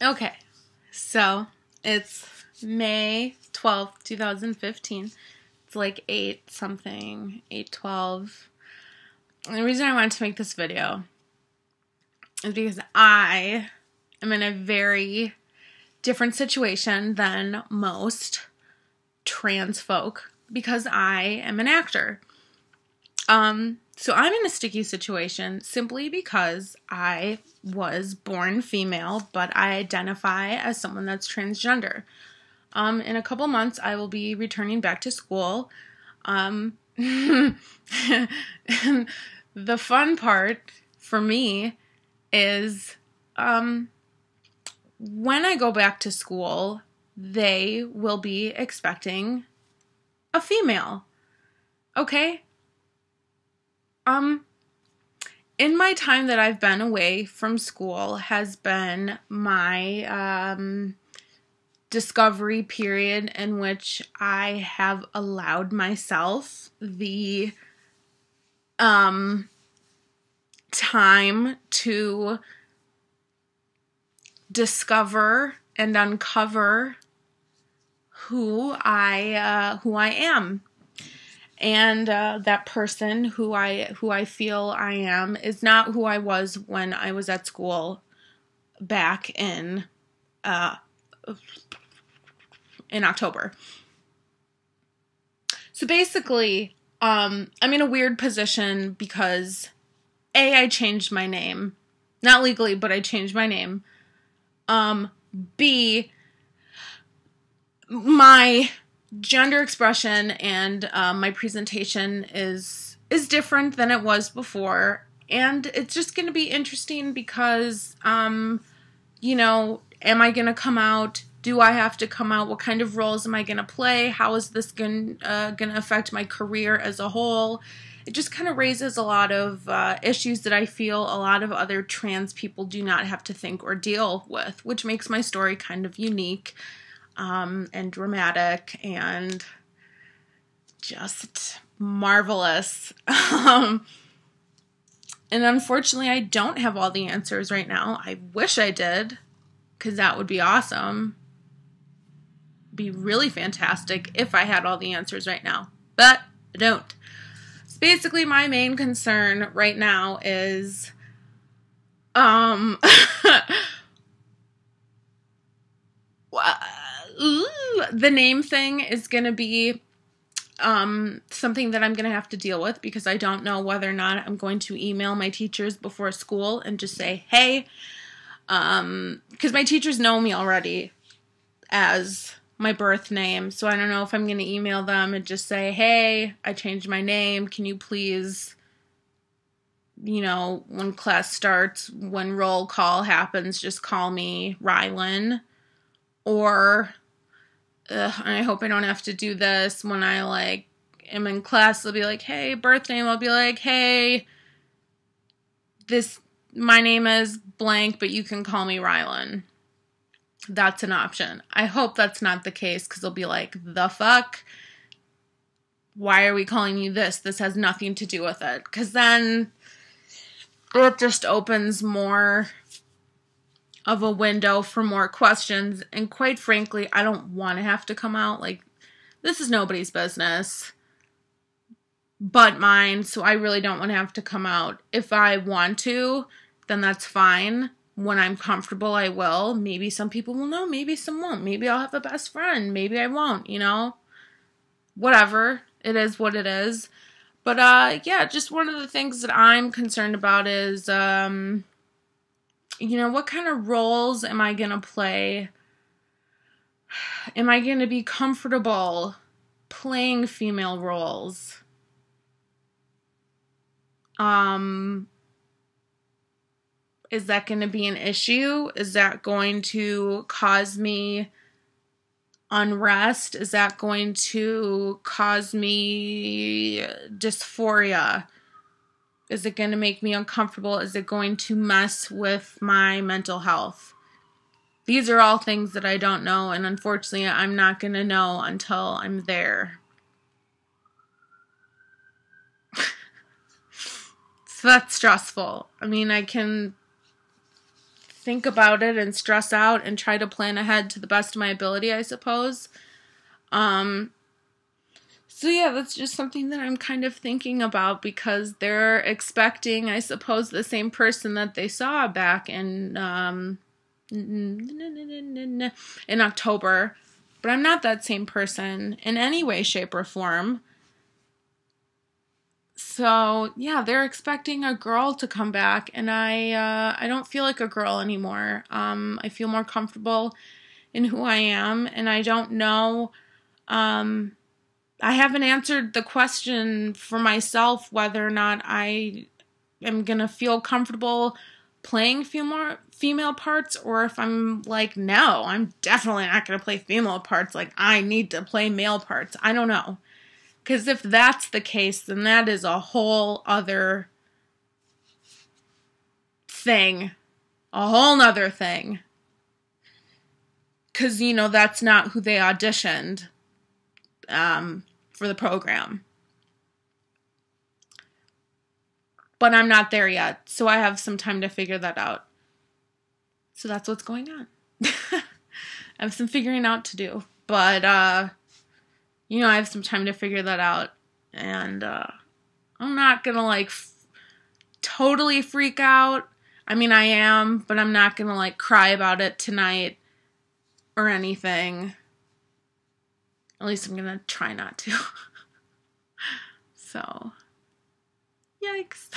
Okay, so it's May 12th, 2015. It's like 8 something, 8:12. And the reason I wanted to make this video is because I am in a very different situation than most trans folk because I am an actor. So I'm in a sticky situation simply because I was born female, but I identify as someone that's transgender. In a couple months, I will be returning back to school. The fun part for me is, when I go back to school, they will be expecting a female. Okay? In my time that I've been away from school has been my, discovery period in which I have allowed myself the, time to discover and uncover who I am. And that person who I feel I am is not who I was when I was at school back in October. So basically, I'm in a weird position because A, I changed my name. Not legally, but I changed my name. B, my gender expression and my presentation is different than it was before, and it's just going to be interesting because am I going to come out? Do I have to come out? What kind of roles am I going to play? How is this going to affect my career as a whole? It just kind of raises a lot of issues that I feel a lot of other trans people do not have to think or deal with, which makes my story kind of unique. And dramatic and just marvelous. And unfortunately, I don't have all the answers right now. I wish I did, because that would be awesome. Be really fantastic if I had all the answers right now, but I don't. So basically, my main concern right now is, the name thing is going to be something that I'm going to have to deal with because I don't know whether or not I'm going to email my teachers before school and just say, hey, because my teachers know me already as my birth name, so I don't know if I'm going to email them and just say, hey, I changed my name, can you please, when class starts, when roll call happens, just call me Rylan, or I hope I don't have to do this when I am in class. They'll be like, hey, birth name. I'll be like, hey, my name is blank, but you can call me Rylan. That's an option. I hope that's not the case, because they'll be like, the fuck? Why are we calling you this? This has nothing to do with it. Because then it just opens more of a window for more questions, and quite frankly, I don't want to have to come out. This is nobody's business but mine, so I really don't want to have to come out. If I want to, then that's fine. When I'm comfortable, I will. Maybe some people will know, maybe some won't. Maybe I'll have a best friend, maybe I won't, Whatever. It is what it is. But, yeah, just one of the things that I'm concerned about is, what kind of roles am I going to play? Am I going to be comfortable playing female roles? Is that going to be an issue? Is that going to cause me unrest? Is that going to cause me dysphoria? Is it going to make me uncomfortable? Is it going to mess with my mental health? These are all things that I don't know, and unfortunately, I'm not going to know until I'm there. So that's stressful. I mean, I can think about it and stress out and try to plan ahead to the best of my ability, I suppose. So yeah, that's just something that I'm kind of thinking about, because they're expecting, I suppose, the same person that they saw back in October. But I'm not that same person in any way, shape, or form. So yeah, they're expecting a girl to come back, and I don't feel like a girl anymore. I feel more comfortable in who I am, and I don't know. I haven't answered the question for myself whether or not I am gonna feel comfortable playing female parts, or if I'm like, no, I'm definitely not gonna play female parts. Like, I need to play male parts. I don't know. Because if that's the case, then that is a whole other thing. A whole nother thing. Because, you know, that's not who they auditioned for the program. But I'm not there yet, so I have some time to figure that out. So that's what's going on. I have some figuring out to do. But, you know, I have some time to figure that out. And I'm not going to, like, totally freak out. I mean, I am, but I'm not going to, like, cry about it tonight or anything. At least I'm going to try not to. So, yikes.